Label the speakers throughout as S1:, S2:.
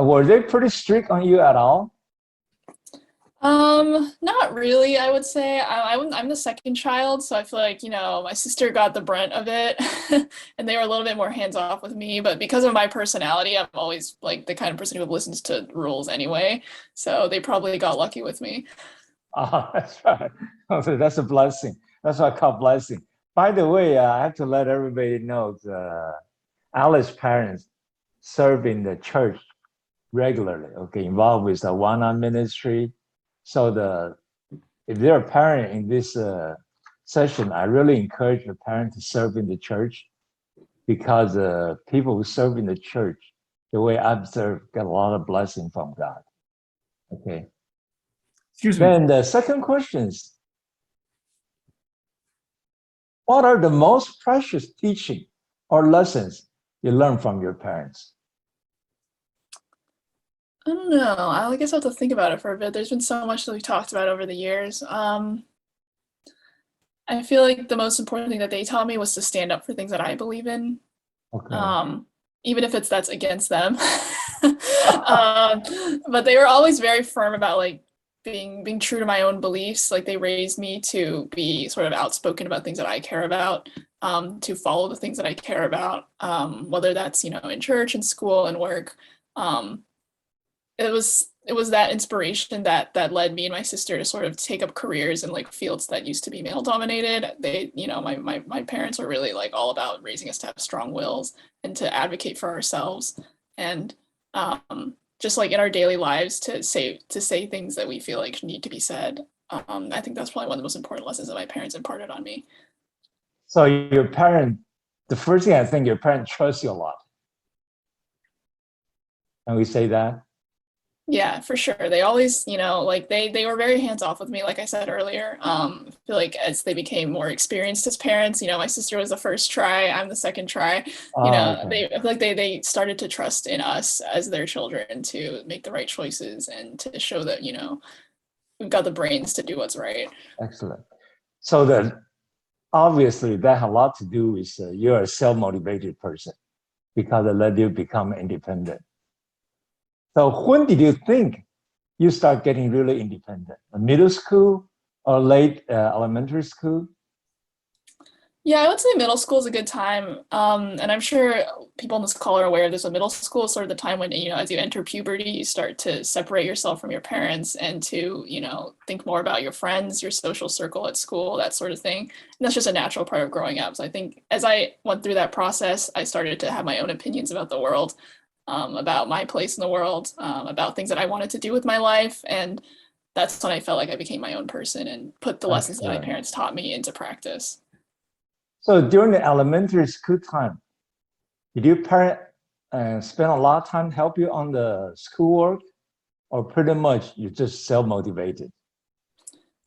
S1: Were they pretty strict on you at all?
S2: Not really, I would say. I'm the second child, so I feel like, my sister got the brunt of it, and they were a little bit more hands off with me. But because of my personality, I'm always like the kind of person who listens to rules anyway. So they probably got lucky with me.
S1: Oh, that's right. Okay, that's a blessing. That's what I call blessing. By the way, I have to let everybody know Alice's parents serve in the church regularly. Okay, involved with the one-on ministry. So if they're a parent in this session, I really encourage the parent to serve in the church because people who serve in the church, the way I observe, get a lot of blessing from God. Okay.
S3: Excuse me.
S1: Then the second question is, what are the most precious teaching or lessons you learn from your parents?
S2: I don't know. I guess I'll have to think about it for a bit. There's been so much that we've talked about over the years. I feel like the most important thing that they taught me was to stand up for things that I believe in,
S1: Okay.
S2: even if that's against them. um, but they were always very firm about like being true to my own beliefs. Like they raised me to be sort of outspoken about things that I care about, to follow the things that I care about, whether that's in church and school and work. Um, it was that inspiration that led me and my sister to sort of take up careers in like fields that used to be male dominated. My parents were really like all about raising us to have strong wills and to advocate for ourselves, and just like in our daily lives to say things that we feel like need to be said. I think that's probably one of the most important lessons that my parents imparted on me.
S1: So your parent, the first thing I think your parent trusts you a lot. Can we say that?
S2: Yeah, for sure. They always, like they were very hands off with me, like I said earlier. I feel like as they became more experienced as parents, my sister was the first try, I'm the second try.
S1: Okay.
S2: I feel like they started to trust in us as their children to make the right choices and to show that, we've got the brains to do what's right.
S1: Excellent. So obviously that has a lot to do with you're a self-motivated person because it led you become independent. So when did you think you start getting really independent? Middle school or late elementary school?
S2: Yeah, I would say middle school is a good time. And I'm sure people in this call are aware of this, but middle school is sort of the time when, as you enter puberty, you start to separate yourself from your parents and to, think more about your friends, your social circle at school, that sort of thing. And that's just a natural part of growing up. So I think as I went through that process, I started to have my own opinions about the world, about my place in the world, about things that I wanted to do with my life. And that's when I felt like I became my own person and put the lessons that my
S1: Excellent.
S2: parents taught me into practice.
S1: So during the elementary school time, did your parent spend a lot of time help you on the schoolwork, or pretty much you just self-motivated?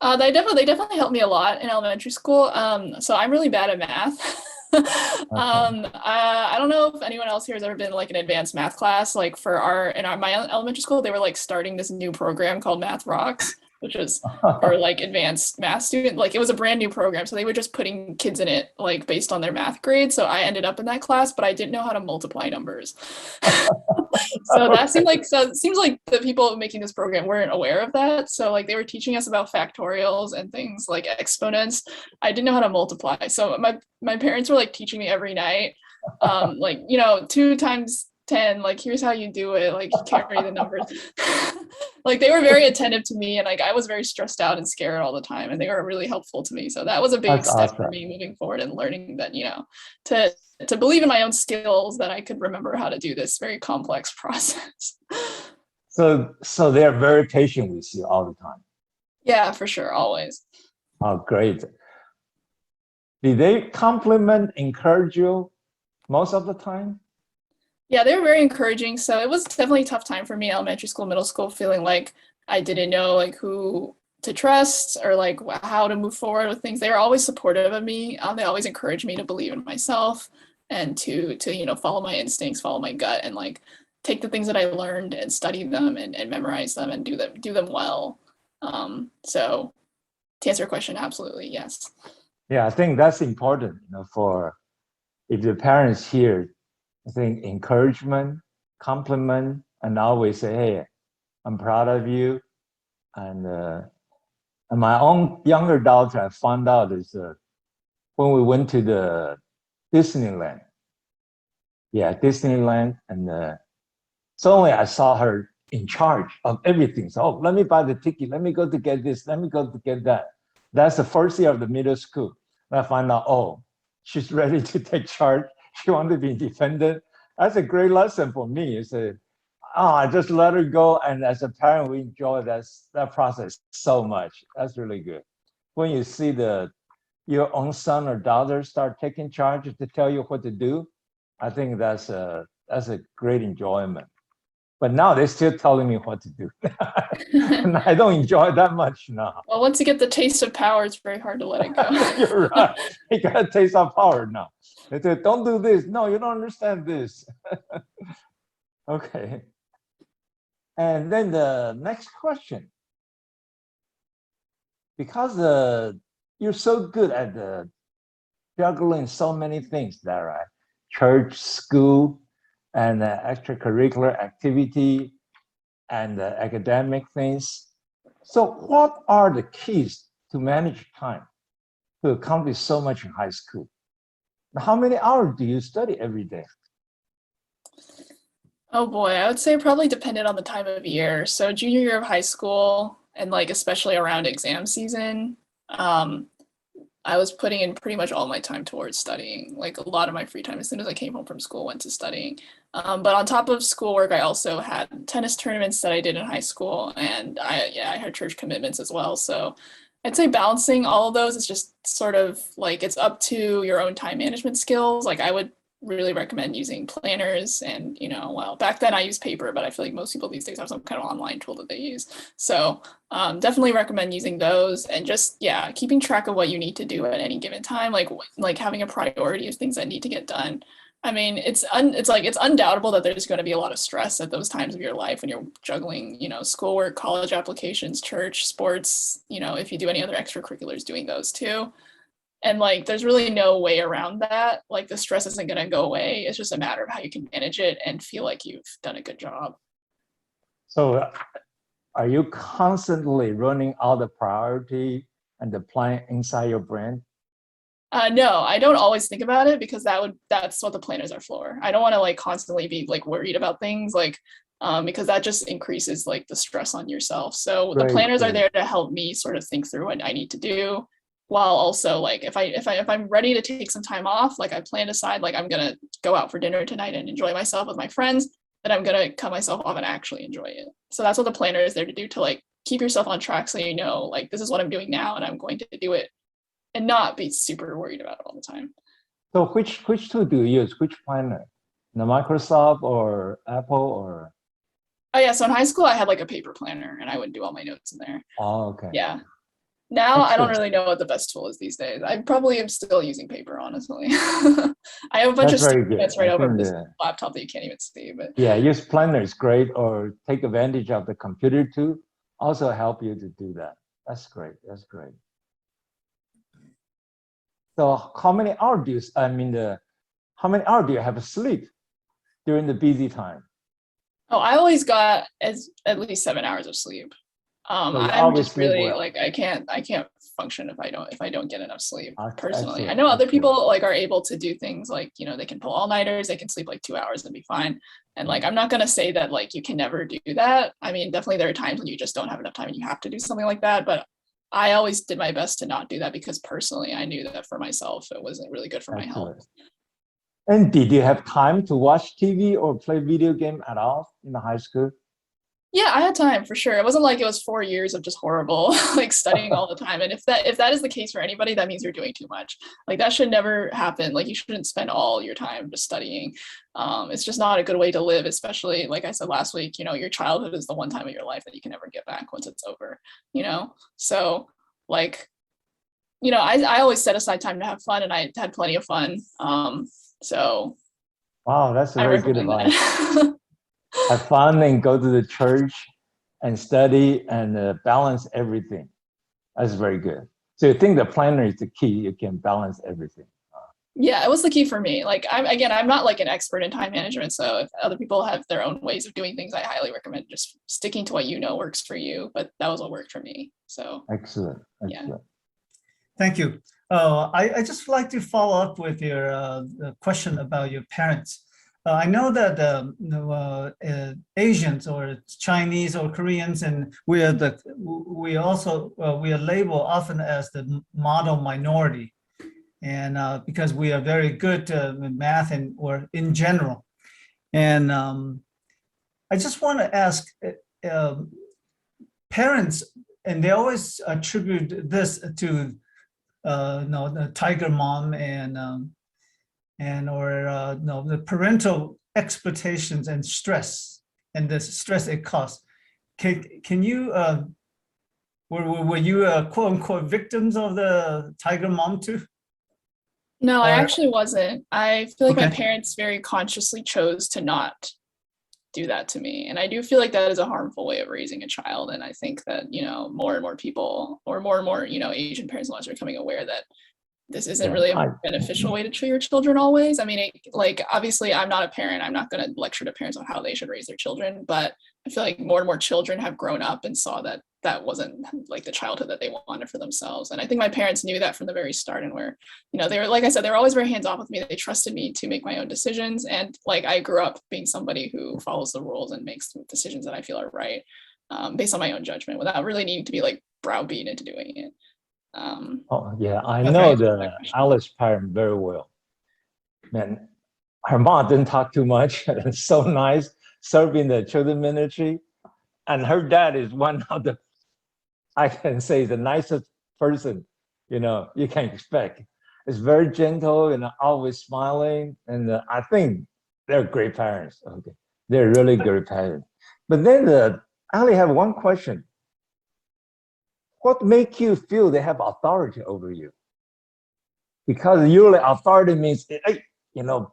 S2: They definitely helped me a lot in elementary school. So I'm really bad at math.
S1: Okay.
S2: I don't know if anyone else here has ever been like an advanced math class. Like for my elementary school, they were like starting this new program called Math Rocks, which was for like advanced math student. Like it was a brand new program, so they were just putting kids in it like based on their math grade. So I ended up in that class, but I didn't know how to multiply numbers. So that seemed
S1: Okay.
S2: like so it seems like the people making this program weren't aware of that. So like they were teaching us about factorials and things like exponents. I didn't know how to multiply. So my parents were like teaching me every night. Like, 2 times 10, like here's how you do it, like carry the numbers. Like they were very attentive to me and like I was very stressed out and scared all the time and they were really helpful to me. So that was a big
S1: That's
S2: step for
S1: awesome.
S2: me moving forward and learning that, to believe in my own skills that I could remember how to do this very complex process.
S1: So they're very patient with you all the time.
S2: Yeah, for sure, always.
S1: Oh, great. Did they compliment, encourage you most of the time?
S2: Yeah, they were very encouraging. So it was definitely a tough time for me, elementary school, middle school, feeling like I didn't know like who to trust or like how to move forward with things. They were always supportive of me. They always encouraged me to believe in myself and to follow my instincts, follow my gut, and like take the things that I learned and study them and memorize them and do them well. So to answer your question, absolutely, yes.
S1: Yeah, I think that's important, if the parents hear, I think encouragement, compliment, and I always say, hey, I'm proud of you. And my own younger daughter, I found out is when we went to the Disneyland. Yeah, Disneyland. And suddenly I saw her in charge of everything. So, let me buy the ticket. Let me go to get this. Let me go to get that. That's the first year of the middle school. And I find out, oh, she's ready to take charge. She wants to be independent. That's a great lesson for me. It's I just let her go. And as a parent, we enjoy that process so much. That's really good. When you see your own son or daughter start taking charge to tell you what to do, I think that's a great enjoyment. But now they're still telling me what to do. And I don't enjoy it that much now.
S2: Well, once you get the taste of power, it's very hard to let it go.
S1: You're right. You got to taste of power now. They say, don't do this. No, you don't understand this. Okay. And then the next question. Because you're so good at juggling so many things there, right? Church, school, and extracurricular activity, and academic things. So what are the keys to manage time to accomplish so much in high school? How many hours do you study every day?
S2: Oh boy, I would say it probably depended on the time of year. So junior year of high school, and like especially around exam season, I was putting in pretty much all my time towards studying. Like a lot of my free time, as soon as I came home from school, went to studying. But on top of schoolwork, I also had tennis tournaments that I did in high school, and I had church commitments as well. So I'd say balancing all of those is just sort of like it's up to your own time management skills. Like I would really recommend using planners, and well, back then I used paper, but I feel like most people these days have some kind of online tool that they use. So definitely recommend using those, and just keeping track of what you need to do at any given time, like having a priority of things that need to get done. I mean, it's undoubtable that there's going to be a lot of stress at those times of your life when you're juggling, schoolwork, college applications, church, sports, if you do any other extracurriculars, doing those too. And like, there's really no way around that. Like the stress isn't going to go away. It's just a matter of how you can manage it and feel like you've done a good job.
S1: So are you constantly running all the priority and the plan inside your brain?
S2: No, I don't always think about it, because that's what the planners are for. I don't want to like constantly be like worried about things, like because that just increases like the stress on yourself. So the planners are there to help me sort of think through what I need to do, while also like if I'm ready to take some time off, like I plan aside, like I'm gonna go out for dinner tonight and enjoy myself with my friends, then I'm gonna cut myself off and actually enjoy it. So that's what the planner is there to do, to like keep yourself on track, so like this is what I'm doing now and I'm going to do it, and not be super worried about it all the time.
S1: So which tool do you use? Which planner? The Microsoft or Apple or?
S2: Oh yeah, so in high school I had like a paper planner, and I would do all my notes in there.
S1: Oh, okay.
S2: Yeah. Now
S1: Excellent.
S2: I don't really know what the best tool is these days. I probably am still using paper, honestly. I have a bunch of notes right over this laptop that you can't even see. But
S1: yeah, use planner is great, or take advantage of the computer too. Also help you to do that. That's great. That's great. So how many hours do you? How many hours do you have sleep during the busy time?
S2: Oh, I always got at least 7 hours of sleep. I'm just really like I can't function if I don't get enough sleep personally. Excellent. I know other people like are able to do things like they can pull all-nighters, they can sleep like 2 hours and be fine. And like I'm not gonna say that like you can never do that. I mean, definitely there are times when you just don't have enough time and you have to do something like that. But I always did my best to not do that, because personally I knew that for myself it wasn't really good for my health.
S1: And did you have time to watch TV or play video game at all in the high school?
S2: Yeah, I had time for sure. It wasn't like it was 4 years of just horrible like studying all the time. And if that is the case for anybody, that means you're doing too much. Like that should never happen. Like you shouldn't spend all your time just studying. It's just not a good way to live, especially like I said last week, your childhood is the one time of your life that you can never get back once it's over, So like, I always set aside time to have fun, and I had plenty of fun. So
S1: wow, that's a very good advice. Have fun and go to the church and study and balance everything. That's very good. So you think the planner is the key? You can balance everything.
S2: Yeah, it was the key for me. Like I'm not like an expert in time management. So if other people have their own ways of doing things, I highly recommend just sticking to what you know works for you. But that was what worked for me. So
S1: Excellent.
S2: yeah.
S1: Excellent.
S3: Thank you. I just like to follow up with your question about your parents. I know that Asians or Chinese or Koreans, and we are labeled often as the model minority, and because we are very good in math and or in general, and I just want to ask parents, and they always attribute this to no, the tiger mom and no, the parental expectations and stress and the stress it caused. Can you were you quote unquote victims of the tiger mom too?
S2: No, I
S3: Or-
S2: actually wasn't. I feel like my
S3: Okay.
S2: parents very consciously chose to not do that to me. And I do feel like that is a harmful way of raising a child. And I think that, more and more people or more, Asian parents and are becoming aware that this isn't
S1: Yeah,
S2: really a beneficial way to treat your children always. I mean, obviously I'm not a parent. I'm not going to lecture to parents on how they should raise their children, but I feel like more and more children have grown up and saw that that wasn't like the childhood that they wanted for themselves. And I think my parents knew that from the very start, and were, they were, like I said, they were always very hands off with me. They trusted me to make my own decisions. And like, I grew up being somebody who follows the rules and makes decisions that I feel are right, based on my own judgment without really needing to be like browbeat into doing it.
S1: Oh, yeah, I
S3: Okay.
S1: know the Alice parent very well. Man, her mom didn't talk too much. So nice, serving the children ministry. And her dad is one of the, I can say, the nicest person, you can expect. It's very gentle and always smiling. And I think they're great parents. Okay, they're really great parents. But then I only have one question. What make you feel they have authority over you? Because usually authority means,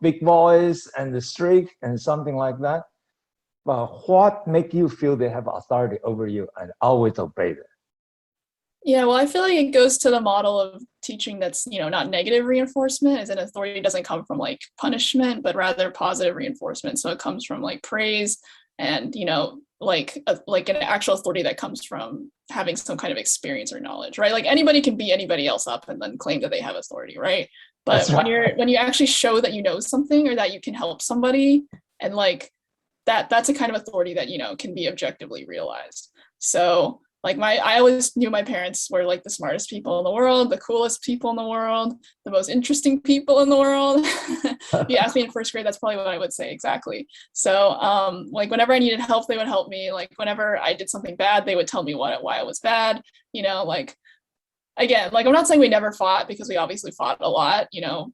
S1: big voice and the strict and something like that. But what make you feel they have authority over you and always obey them?
S2: Yeah, well, I feel like it goes to the model of teaching that's, not negative reinforcement, as an authority doesn't come from like punishment, but rather positive reinforcement. So it comes from like praise and, like an actual authority that comes from having some kind of experience or knowledge, right? Like anybody can beat anybody else up and then claim that they have authority, right? But when you actually show that you know something or that you can help somebody, and like that's a kind of authority that, can be objectively realized. So like I always knew my parents were like the smartest people in the world, the coolest people in the world, the most interesting people in the world. If you asked me in first grade, that's probably what I would say exactly. So like whenever I needed help, they would help me. Like whenever I did something bad, they would tell me why it was bad. Like again, like I'm not saying we never fought, because we obviously fought a lot,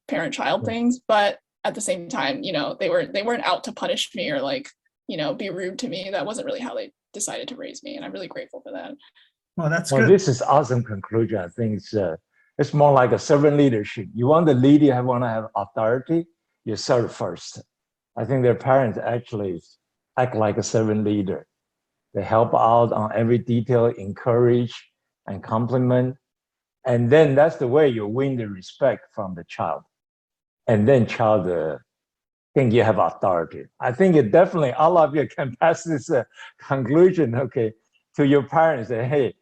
S2: parent-child things, but at the same time, they weren't out to punish me or like, be rude to me. That wasn't really how they decided to raise me, and I'm really grateful for that.
S3: Well, that's
S1: Well,
S3: good.
S1: this is awesome conclusion. I think it's more like a servant leadership. You want to lead, you want to have authority, you serve first. I think their parents actually act like a servant leader. They help out on every detail, encourage and compliment. And then that's the way you win the respect from the child. And then child think you have authority. I think it definitely, all of you can pass this conclusion, okay, to your parents. Say, hey,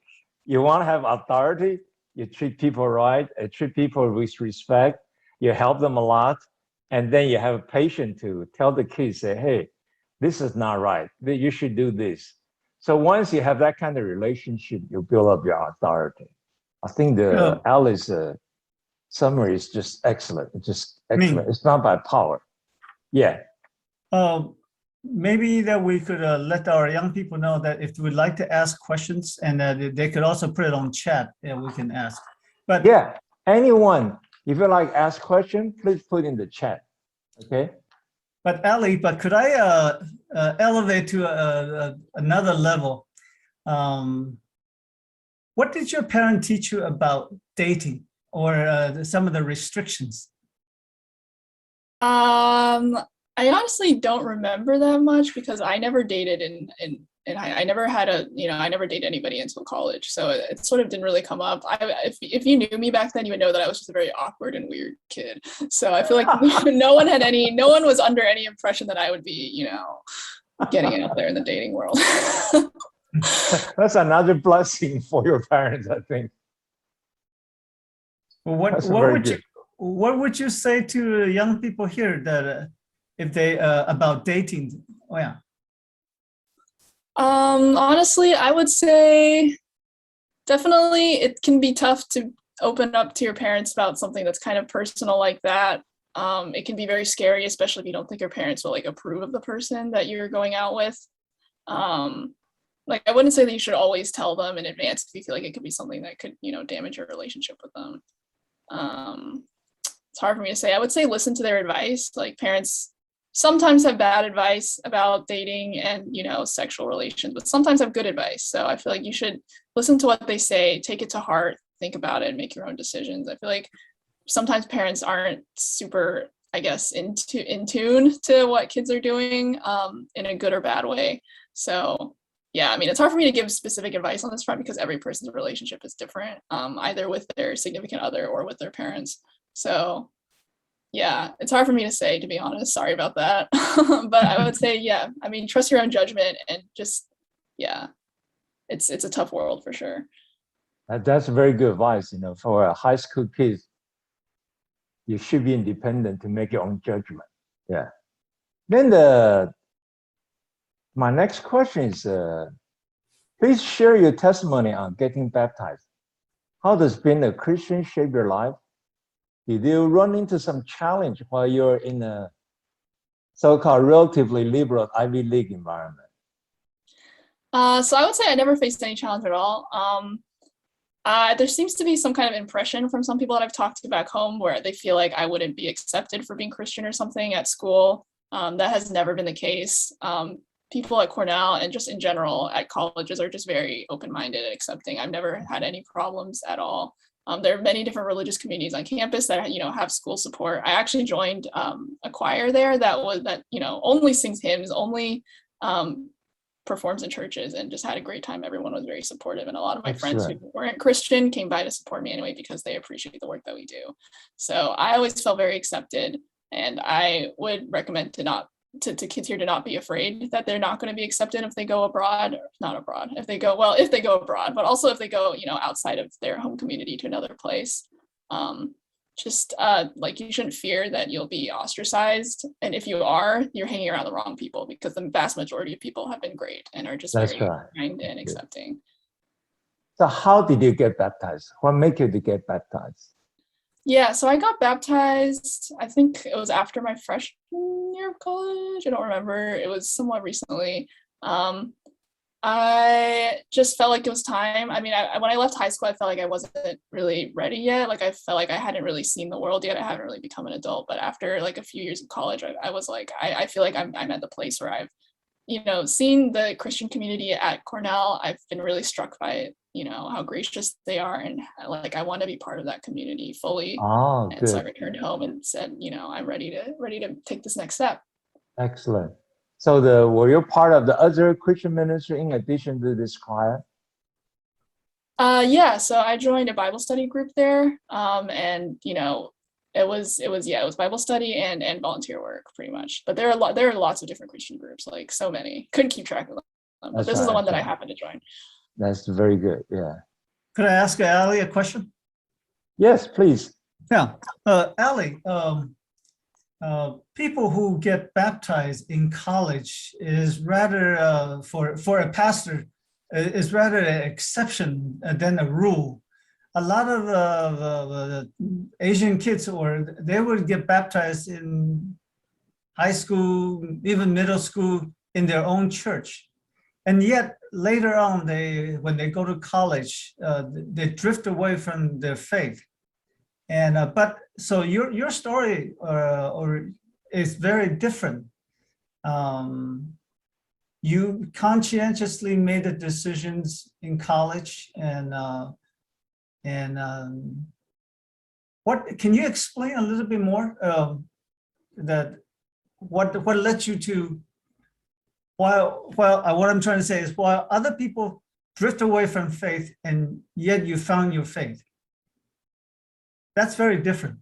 S1: you want to have authority, you treat people right, treat people with respect, you help them a lot, and then you have patience to tell the kids, say, hey, this is not right, you should do this. So once you have that kind of relationship, you build up your authority. I think the Alice summary is just excellent. It's just excellent. It's not by power. Yeah.
S3: Maybe that we could let our young people know that if we'd like to ask questions, and they could also put it on chat, and we can ask. But
S1: yeah, anyone, if you like ask question, please put in the chat. Okay.
S3: But Ali, could I elevate to another level? What did your parent teach you about dating, or some of the restrictions?
S2: I honestly don't remember that much, because I never dated in I never had I never dated anybody until college, so it sort of didn't really come up. If you knew me back then, you would know that I was just a very awkward and weird kid. So I feel like no one was under any impression that I would be, getting out there in the dating world.
S1: That's another blessing for your parents, I think.
S3: Well, what would you say to young people here that if they about dating? Oh yeah.
S2: Honestly, I would say definitely it can be tough to open up to your parents about something that's kind of personal like that. It can be very scary, especially if you don't think your parents will like approve of the person that you're going out with. Like I wouldn't say that you should always tell them in advance if you feel like it could be something that could, damage your relationship with them. It's hard for me to say. I would say listen to their advice. Like parents sometimes have bad advice about dating and, sexual relations, but sometimes have good advice. So I feel like you should listen to what they say, take it to heart, think about it, and make your own decisions. I feel like sometimes parents aren't super, I guess, in tune to what kids are doing in a good or bad way. So yeah, I mean, it's hard for me to give specific advice on this front because every person's relationship is different, either with their significant other or with their parents. So yeah, it's hard for me to say, to be honest. Sorry about that. But I would say, yeah, I mean, trust your own judgment and just, yeah, it's a tough world for sure.
S1: That's very good advice, for a high school kids. You should be independent to make your own judgment. Yeah. Then my next question is, please share your testimony on getting baptized. How does being a Christian shape your life? Did you run into some challenge while you're in a so-called relatively liberal Ivy League environment?
S2: So I would say I never faced any challenge at all. There seems to be some kind of impression from some people that I've talked to back home where they feel like I wouldn't be accepted for being Christian or something at school. That has never been the case. People at Cornell and just in general at colleges are just very open-minded and accepting. I've never had any problems at all. There are many different religious communities on campus that have school support. I actually joined a choir there that only sings hymns, only performs in churches, and just had a great time. Everyone was very supportive, and a lot of my friends who weren't Christian came by to support me anyway because they appreciate the work that we do. So I always felt very accepted, and I would recommend to kids here to not be afraid that they're not going to be accepted if they go abroad, or not abroad, if they go abroad, but also if they go, outside of their home community to another place. Like you shouldn't fear that you'll be ostracized. And if you are, you're hanging around the wrong people, because the vast majority of people have been great and are just very kind and accepting.
S1: So how did you get baptized? What made you to get baptized?
S2: Yeah, so I got baptized, I think it was after my freshman year of college. I don't remember. It was somewhat recently. I just felt like it was time. I mean, when I left high school, I felt like I wasn't really ready yet. Like I felt like I hadn't really seen the world yet. I hadn't really become an adult. But after like a few years of college, I was like, I feel like I'm at the place where I've, seen the Christian community at Cornell. I've been really struck by, how gracious they are, and like I want to be part of that community fully.
S1: Oh,
S2: and
S1: good.
S2: so I returned home and said, I'm ready to take this next step.
S1: Excellent. So were you part of the other Christian ministry in addition to this choir?
S2: Yeah, so I joined a Bible study group there, and it was Bible study and volunteer work pretty much. But there are lots of different Christian groups, like so many. Couldn't keep track of them. But this is the one that I happened to join.
S1: That's very good. Yeah.
S3: Could I ask Ali a question?
S1: Yes, please.
S3: Yeah, Ali. People who get baptized in college is rather for a pastor is rather an exception than a rule. A lot of the Asian kids, they would get baptized in high school, even middle school, in their own church, and yet later on, when they go to college, they drift away from their faith. And but so your story is very different. You conscientiously made the decisions in college, and what can you explain a little bit more that what led you to what I'm trying to say is while other people drift away from faith and yet you found your faith, that's very different.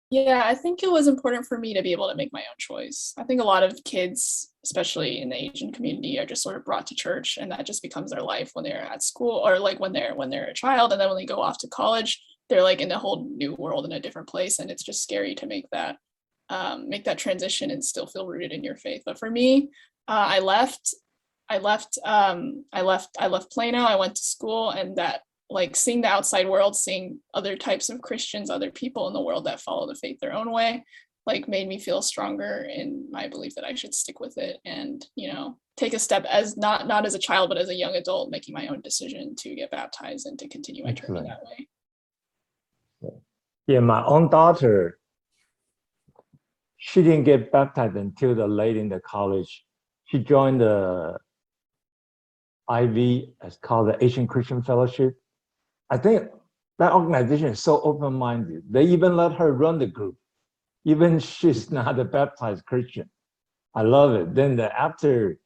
S2: Yeah, I think it was important for me to be able to make my own choice. I think a lot of kids, especially in the Asian community, are just sort of brought to church, and that just becomes their life when they're at school, or like when they're a child, and then when they go off to college, they're like in a whole new world in a different place, and it's just scary to make that transition and still feel rooted in your faith. But for me, I left Plano. I went to school, and that, like, seeing the outside world, seeing other types of Christians, other people in the world that follow the faith their own way, like, made me feel stronger in my belief that I should stick with it and, you know, take a step as not as a child, but as a young adult, making my own decision to get baptized and to continue my journey that way.
S1: Yeah, my own daughter, she didn't get baptized until the late in the college. She joined the IV, it's called the Asian Christian Fellowship. I think that organization is so open-minded. They even let her run the group, even she's not a baptized Christian. I love it. Then after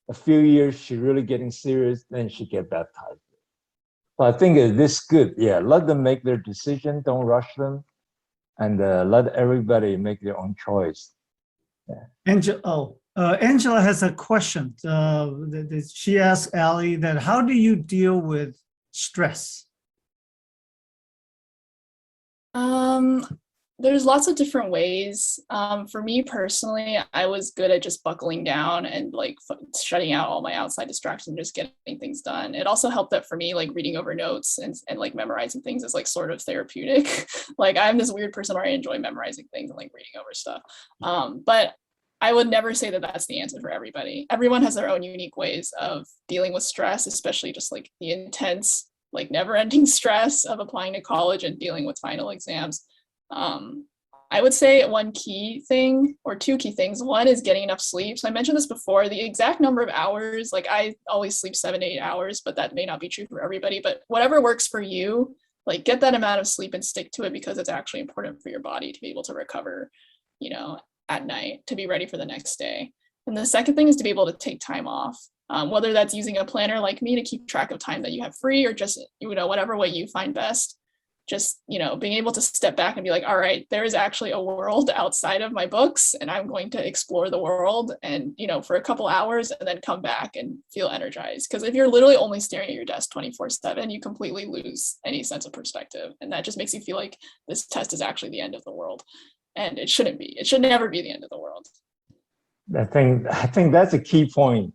S1: a few years, she really getting serious, then she get baptized. So I think this good. Yeah, let them make their decision. Don't rush them, and let everybody make their own choice.
S3: Yeah. Angela has a question. She asked Ali that how do you deal with stress?
S2: There's lots of different ways. For me personally, I was good at just buckling down and like shutting out all my outside distractions, just getting things done. It also helped that for me, like reading over notes and like memorizing things is like sort of therapeutic. Like I'm this weird person where I enjoy memorizing things and like reading over stuff. But I would never say that that's the answer for everybody. Everyone has their own unique ways of dealing with stress, especially just like the intense, like never-ending stress of applying to college and dealing with final exams. I would say one key thing or two key things. One is getting enough sleep. So I mentioned this before, the exact number of hours, like I always sleep 7 to 8 hours, but that may not be true for everybody, but whatever works for you, like get that amount of sleep and stick to it because it's actually important for your body to be able to recover, you know, at night to be ready for the next day. And the second thing is to be able to take time off, whether that's using a planner like me to keep track of time that you have free or just, you know, whatever way you find best. Just, you know, being able to step back and be like, all right, there is actually a world outside of my books and I'm going to explore the world and, you know, for a couple hours and then come back and feel energized. Because if you're literally only staring at your desk 24/7, you completely lose any sense of perspective. And that just makes you feel like this test is actually the end of the world. And it shouldn't be. It should never be the end of the world.
S1: I think that's a key point.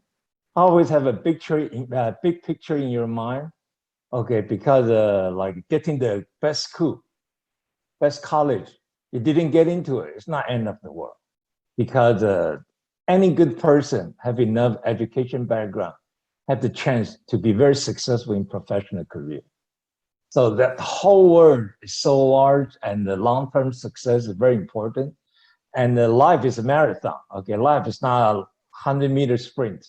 S1: Always have a big picture in your mind. Okay, because like getting the best school, best college, you didn't get into it, it's not end of the world. Because any good person have enough education background, have the chance to be very successful in professional career. So that whole world is so large and the long-term success is very important. And life is a marathon, okay? Life is not a 100-meter sprint.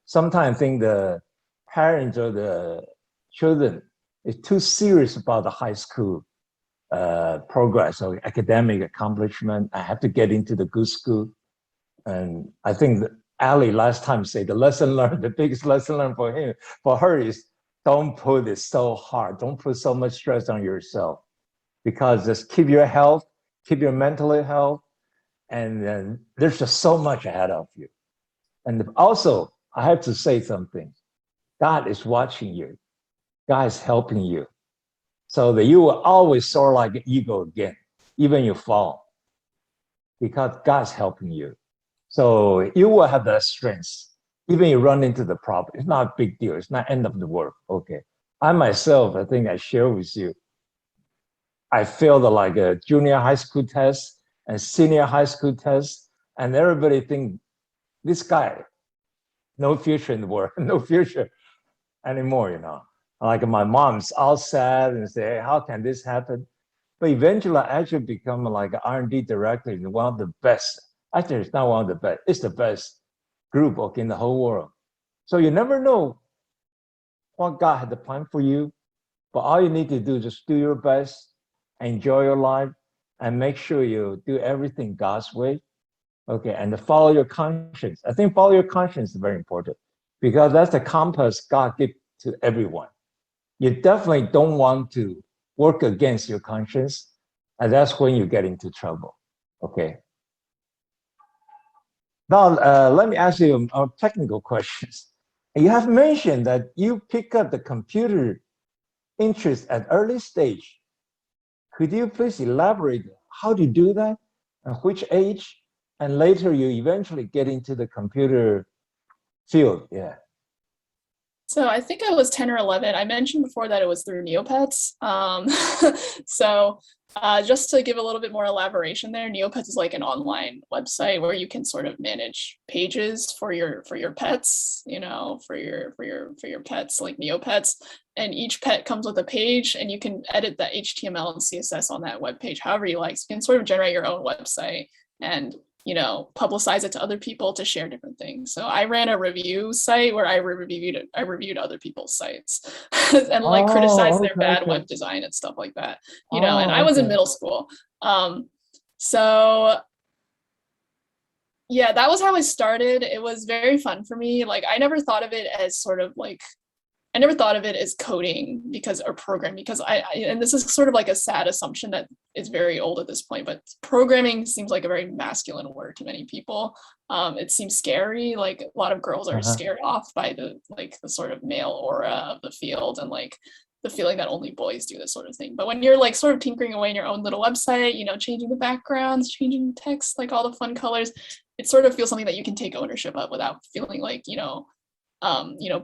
S1: Sometimes I think the parents or the children is too serious about the high school progress or academic accomplishment. I have to get into the good school. And I think that Ali last time said the lesson learned, the biggest lesson learned for her is don't put it so hard. Don't put so much stress on yourself because just keep your health, keep your mental health. And then there's just so much ahead of you. And also, I have to say something. God is watching you. God is helping you. So that you will always soar like an eagle again, even you fall. Because God's helping you. So you will have that strength. Even you run into the problem. It's not a big deal. It's not end of the world. Okay. I myself, I think I share with you. I failed like a junior high school test and senior high school test. And everybody think this guy, no future in the world, no future anymore, you know. Like my mom's all sad and say, hey, how can this happen? But eventually I actually become like an R&D director in one of the best. Actually, it's not one of the best. It's the best group in the whole world. So you never know what God had the plan for you. But all you need to do is just do your best, enjoy your life, and make sure you do everything God's way. Okay, and follow your conscience. I think follow your conscience is very important because that's the compass God gives to everyone. You definitely don't want to work against your conscience, and that's when you get into trouble. Okay. Now, let me ask you technical questions. You have mentioned that you pick up the computer interest at early stage. Could you please elaborate how do you do that, and which age, and later you eventually get into the computer field? Yeah.
S2: So I think I was 10 or 11. I mentioned before that it was through Neopets. So just to give a little bit more elaboration there, Neopets is like an online website where you can sort of manage pages for your pets, you know, for your pets, like Neopets. And each pet comes with a page, and you can edit the HTML and CSS on that web page however you like. So you can sort of generate your own website and, you know, publicize it to other people to share different things. So I ran a review site where I reviewed other people's sites and like criticized their bad web design and stuff like that, you know, and I was in middle school. So yeah, that was how I started. It was very fun for me. Like I never thought of it as sort of like, I never thought of it as coding or programming because and this is sort of like a sad assumption that is very old at this point, but programming seems like a very masculine word to many people. It seems scary. Like a lot of girls are scared off by the sort of male aura of the field and like the feeling that only boys do this sort of thing. But when you're like sort of tinkering away in your own little website, you know, changing the backgrounds, changing text, like all the fun colors, it sort of feels something that you can take ownership of without feeling like, you know,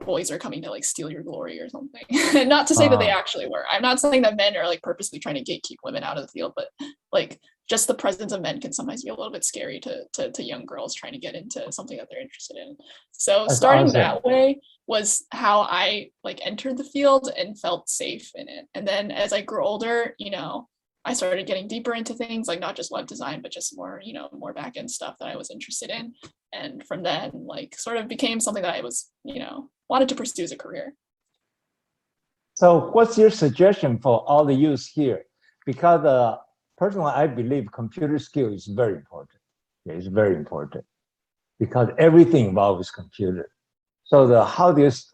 S2: boys are coming to like steal your glory or something. Not to say that they actually were. I'm not saying that men are like purposely trying to gatekeep women out of the field, but like just the presence of men can sometimes be a little bit scary to young girls trying to get into something that they're interested in. So starting that way was how I like entered the field and felt safe in it. And then as I grew older, you know, I started getting deeper into things like not just web design, but just more, you know, more back end stuff that I was interested in. And from then, like, sort of became something that I was, you know, wanted to pursue as a career.
S1: So, what's your suggestion for all the youth here? Because personally, I believe computer skill is very important. Yeah, it's very important because everything involves computer. So,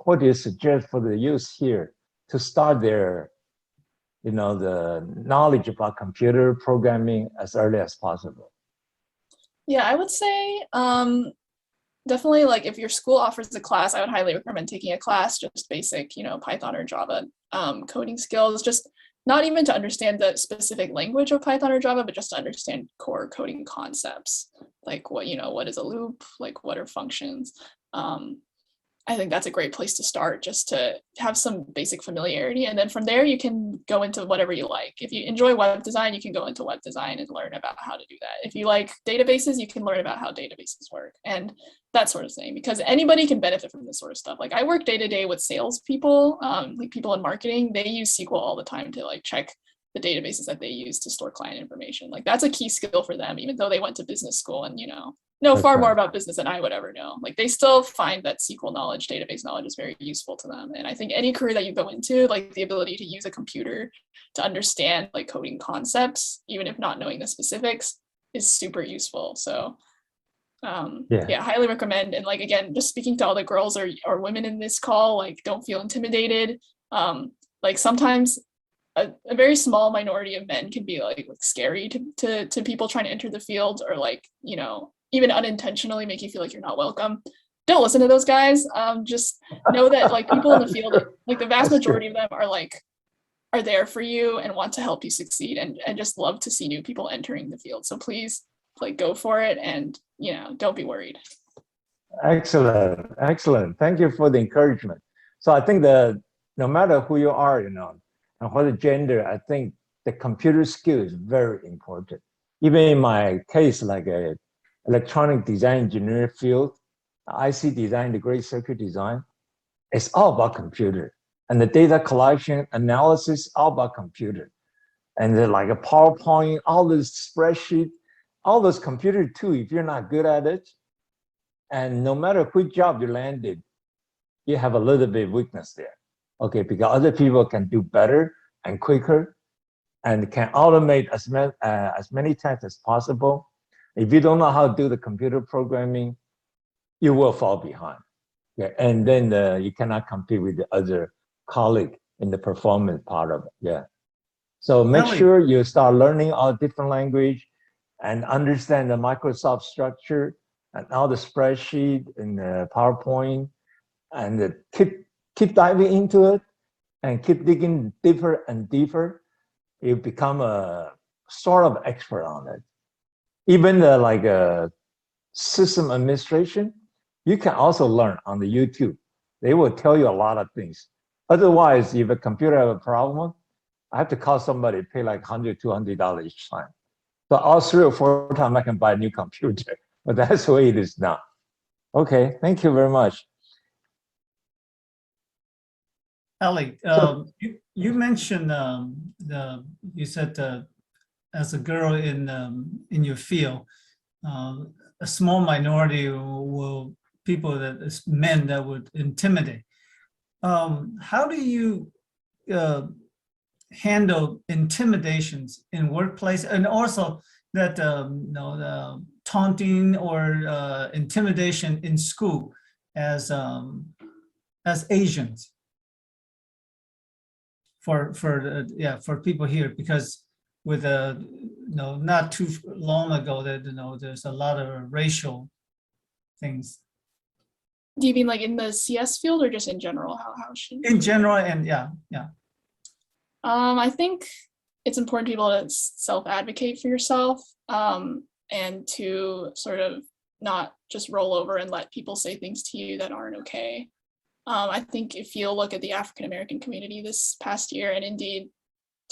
S1: what do you suggest for the youth here to start their, you know, the knowledge about computer programming as early as possible?
S2: Yeah, I would say definitely like if your school offers a class, I would highly recommend taking a class, just basic, you know, Python or Java coding skills, just not even to understand the specific language of Python or Java, but just to understand core coding concepts, like what, you know, what is a loop, like what are functions. I think that's a great place to start, just to have some basic familiarity. And then from there, you can go into whatever you like. If you enjoy web design, you can go into web design and learn about how to do that. If you like databases, you can learn about how databases work and that sort of thing, because anybody can benefit from this sort of stuff. Like I work day to day with salespeople, like people in marketing, they use SQL all the time to like check the databases that they use to store client information. Like that's a key skill for them, even though they went to business school and, you know far more about business than I would ever know. Like they still find that SQL knowledge, database knowledge is very useful to them. And I think any career that you go into, like the ability to use a computer to understand like coding concepts, even if not knowing the specifics, is super useful. So yeah, highly recommend. And like, again, just speaking to all the girls or women in this call, like don't feel intimidated. Like sometimes a very small minority of men can be like scary to people trying to enter the field, or like, you know, even unintentionally make you feel like you're not welcome. Don't listen to those guys. Just know that like people in the field, like the vast majority of them are there for you and want to help you succeed, and just love to see new people entering the field. So please like go for it, and you know, don't be worried.
S1: Excellent. Thank you for the encouragement. So I think that no matter who you are, you know, and what the gender, I think the computer skill is very important. Even in my case, like a electronic design engineer field, IC design, the great circuit design, it's all about computer. And the data collection, analysis, all about computer. And then like a PowerPoint, all this spreadsheet, all those computer too, if you're not good at it, and no matter which job you landed, you have a little bit of weakness there. Okay, because other people can do better and quicker and can automate as many tasks as possible. If you don't know how to do the computer programming, you will fall behind. Yeah, and then you cannot compete with the other colleague in the performance part of it. Yeah. So make sure you start learning all different language and understand the Microsoft structure and all the spreadsheet and the PowerPoint, and keep diving into it and keep digging deeper and deeper. You become a sort of expert on it. Even like a system administration, you can also learn on the YouTube. They will tell you a lot of things. Otherwise, if a computer have a problem, I have to call somebody, pay like $100, $200 each time. So all 3 or 4 times I can buy a new computer, but that's the way it is now. Okay, thank you very much.
S3: Ali, you mentioned you said as a girl in your field, a small minority will people that is men that would intimidate. How do you handle intimidations in workplace, and also that the taunting or intimidation in school as Asians for people here? Because with not too long ago that there's a lot of racial things.
S2: Do you mean like in the CS field or just in general? How should
S3: in general? And yeah.
S2: I think it's important to be able to self-advocate for yourself, and to sort of not just roll over and let people say things to you that aren't okay. I think if you look at the African American community this past year, and indeed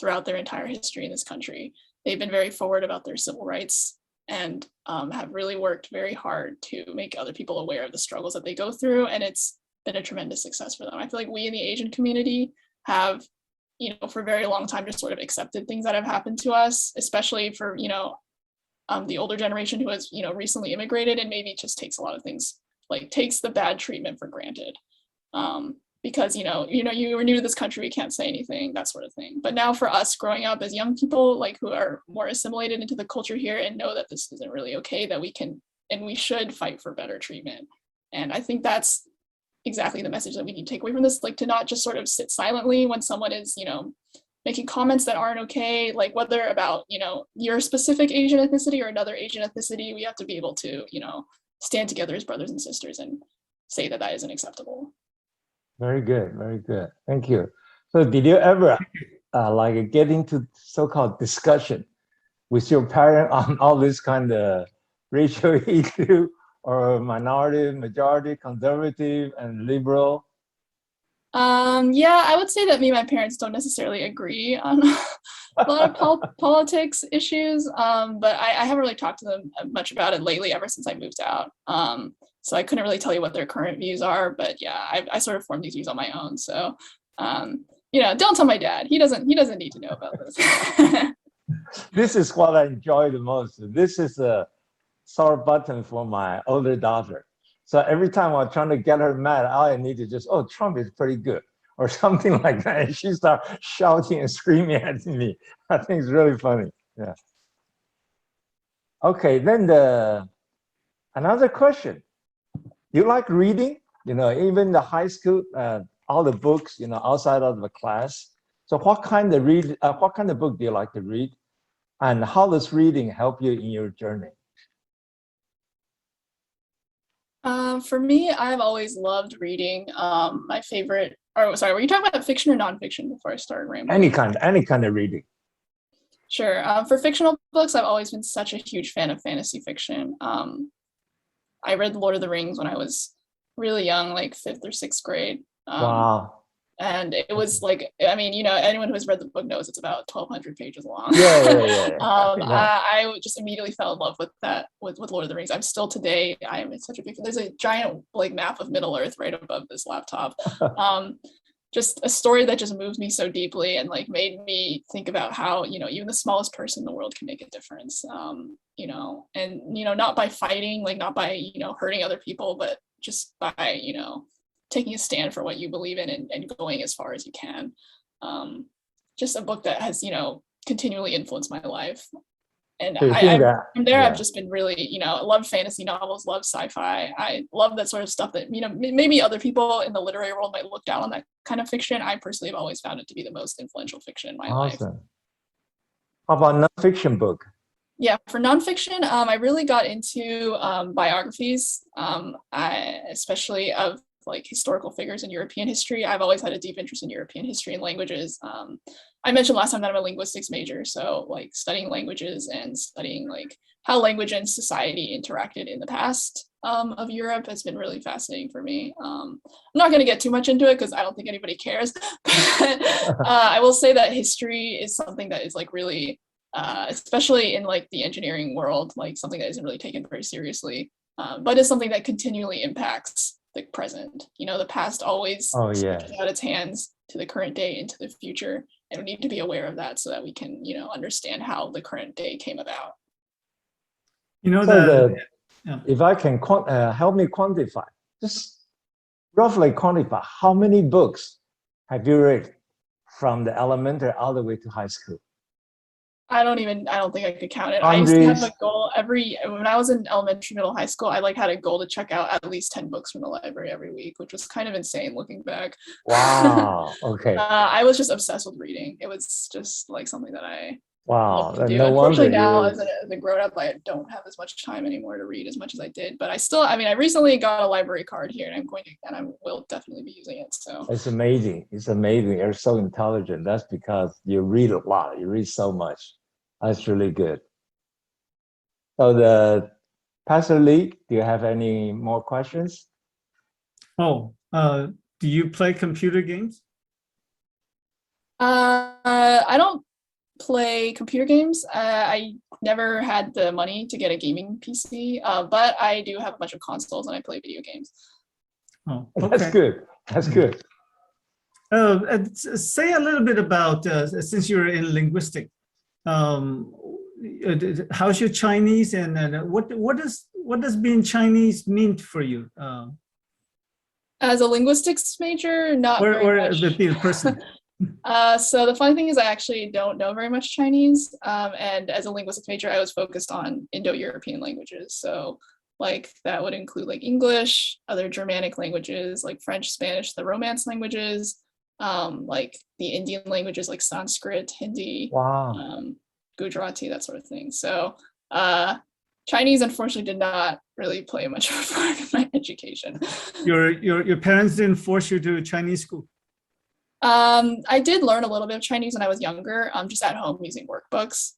S2: throughout their entire history in this country, they've been very forward about their civil rights and have really worked very hard to make other people aware of the struggles that they go through. And it's been a tremendous success for them. I feel like we in the Asian community have, for a very long time, just sort of accepted things that have happened to us, especially for, the older generation who has, recently immigrated and maybe just takes a lot of things, like takes the bad treatment for granted. Because, you were new to this country, we can't say anything, that sort of thing. But now for us growing up as young people, like who are more assimilated into the culture here and know that this isn't really okay, that we can and we should fight for better treatment. And I think that's exactly the message that we need to take away from this, like to not just sort of sit silently when someone is, making comments that aren't okay, like whether about, your specific Asian ethnicity or another Asian ethnicity, we have to be able to, stand together as brothers and sisters and say that that isn't acceptable.
S1: Very good, very good. Thank you. So did you ever like get into so-called discussion with your parent on all this kind of racial issue, or minority, majority, conservative, and liberal?
S2: Yeah, I would say that me and my parents don't necessarily agree on a lot of politics issues, but I haven't really talked to them much about it lately, ever since I moved out. So I couldn't really tell you what their current views are, but yeah, I sort of formed these views on my own. So, don't tell my dad. He doesn't need to know about this.
S1: This is what I enjoy the most. This is a sore button for my older daughter. So every time I'm trying to get her mad, all I need to just, Trump is pretty good, or something like that. And she starts shouting and screaming at me. I think it's really funny. Yeah. Okay, then another question. You like reading? Even the high school, all the books, outside of the class. So what kind of book do you like to read? And how does reading help you in your journey?
S2: For me, I've always loved reading. My favorite, were you talking about fiction or nonfiction before I started rambling?
S1: Any kind of reading.
S2: Sure. For fictional books, I've always been such a huge fan of fantasy fiction. I read Lord of the Rings when I was really young, like 5th or 6th grade.
S1: Wow.
S2: And it was like, anyone who has read the book knows it's about 1,200 pages long.
S1: Yeah.
S2: I just immediately fell in love with that, with Lord of the Rings. I'm still today, I am such a big fan. There's a giant map of Middle Earth right above this laptop. Just a story that just moved me so deeply and made me think about how, even the smallest person in the world can make a difference. Not by fighting, not by, hurting other people, but just by, taking a stand for what you believe in and going as far as you can. Just a book that has, continually influenced my life. And
S1: So you think that,
S2: from there,
S1: yeah.
S2: I've just been really, I love fantasy novels, love sci-fi. I love that sort of stuff that, maybe other people in the literary world might look down on that kind of fiction. I personally have always found it to be the most influential fiction in my life.
S1: Awesome. How about nonfiction book?
S2: Yeah, for nonfiction, I really got into biographies, especially of like historical figures in European history. I've always had a deep interest in European history and languages. I mentioned last time that I'm a linguistics major, so like studying languages and studying like how language and society interacted in the past of Europe has been really fascinating for me. I'm not going to get too much into it because I don't think anybody cares. I will say that history is something that is like really, especially in like the engineering world, like something that isn't really taken very seriously, but is something that continually impacts the present. The past always switches out its hands to the current day into the future, and we need to be aware of that so that we can, understand how the current day came about.
S1: If I can help me quantify, just roughly quantify, how many books have you read from the elementary all the way to high school?
S2: I don't think I could count it. I used to have a goal when I was in elementary, middle, high school, I like had a goal to check out at least 10 books from the library every week, which was kind of insane looking back.
S1: Wow. Okay.
S2: I was just obsessed with reading. It was just like something that I love to do.
S1: No
S2: Unfortunately,
S1: wonder
S2: now as a grown up, I don't have as much time anymore to read as much as I did. But I recently got a library card here, and I will definitely be using it. So
S1: it's amazing. It's amazing. You're so intelligent. That's because you read a lot. You read so much. That's really good. So Pastor Lee, do you have any more questions?
S3: Oh, do you play computer games?
S2: I don't play computer games. I never had the money to get a gaming PC, but I do have a bunch of consoles and I play video games.
S3: Oh, okay.
S1: That's good. That's good.
S3: Say a little bit about, since you're in linguistics, how's your Chinese, and what does being Chinese mean for you?
S2: As a linguistics major, not very much.
S3: Being a person.
S2: So the funny thing is I actually don't know very much Chinese. And as a linguistics major, I was focused on Indo-European languages. So like that would include like English, other Germanic languages, like French, Spanish, the Romance languages, like the Indian languages like Sanskrit, Hindi, Gujarati, that sort of thing. So Chinese unfortunately did not really play much of a part in my education.
S3: Your parents didn't force you to Chinese school?
S2: I did learn a little bit of Chinese when I was younger, just at home using workbooks.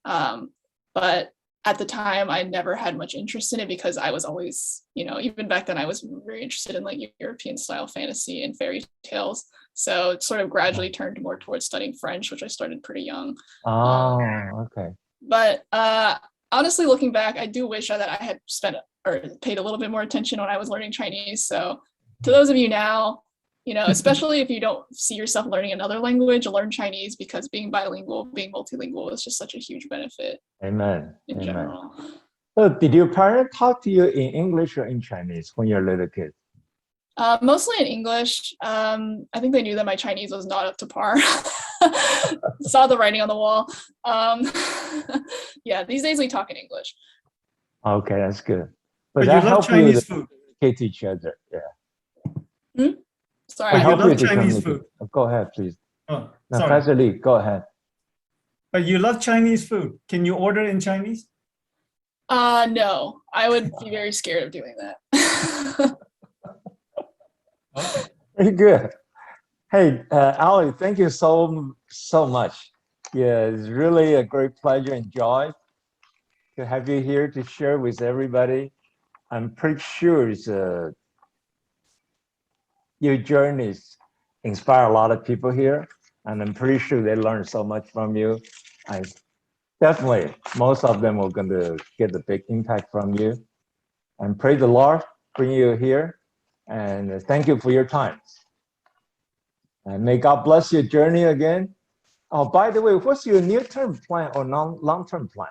S2: But at the time, I never had much interest in it because I was always, even back then, I was very interested in like European style fantasy and fairy tales. So it sort of gradually turned more towards studying French, which I started pretty young.
S1: Okay.
S2: But honestly, looking back, I do wish that I had paid a little bit more attention when I was learning Chinese. So to those of you now, especially if you don't see yourself learning another language, learn Chinese, because being bilingual, being multilingual is just such a huge benefit.
S1: Amen.
S2: In general.
S1: So did your parents talk to you in English or in Chinese when you're a little kid?
S2: Mostly in English. I think they knew that my Chinese was not up to par. Saw the writing on the wall. Yeah, these days we talk in English.
S1: Okay, that's good.
S3: But you love Chinese food.
S1: Educate each other. Yeah.
S2: Sorry,
S3: you love Chinese food.
S1: Go ahead, please.
S3: Oh,
S1: no,
S3: sorry.
S1: Pastor Lee, go ahead.
S3: But you love Chinese food. Can you order in Chinese?
S2: No, I would be very scared of doing that.
S3: Okay.
S1: Very good. Hey, Ali, thank you so much. Yeah, it's really a great pleasure and joy to have you here to share with everybody. I'm pretty sure your journeys inspire a lot of people here, and I'm pretty sure they learn so much from you. Definitely, most of them are going to get a big impact from you. And praise the Lord, bring you here, and thank you for your time. And may God bless your journey again. Oh, by the way, what's your near-term plan or long-term plan?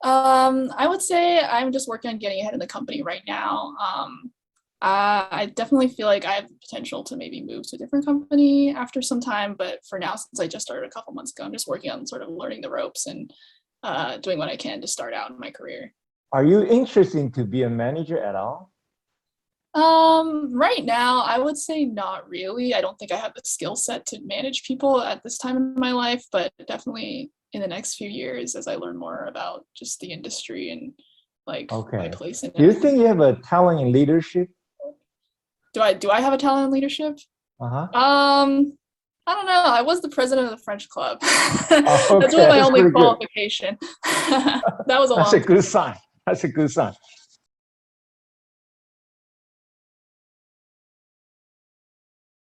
S2: I would say I'm just working on getting ahead in the company right now. I definitely feel like I have the potential to maybe move to a different company after some time, but for now, since I just started a couple months ago, I'm just working on sort of learning the ropes and doing what I can to start out in my career.
S1: Are you interested to be a manager at all?
S2: Right now, I would say not really. I don't think I have the skill set to manage people at this time in my life, but definitely in the next few years as I learn more about just the industry and like my
S1: Okay.
S2: place in
S1: Do you
S2: it.
S1: think you have a talent in leadership?
S2: Do I have a talent in leadership?
S1: Uh-huh.
S2: I don't know. I was the president of the French club.
S1: Oh,
S2: That's
S1: okay,
S2: really my
S1: that's
S2: only
S1: pretty good.
S2: qualification. That was a
S1: That's
S2: long
S1: a good
S2: time.
S1: sign. That's a good sign.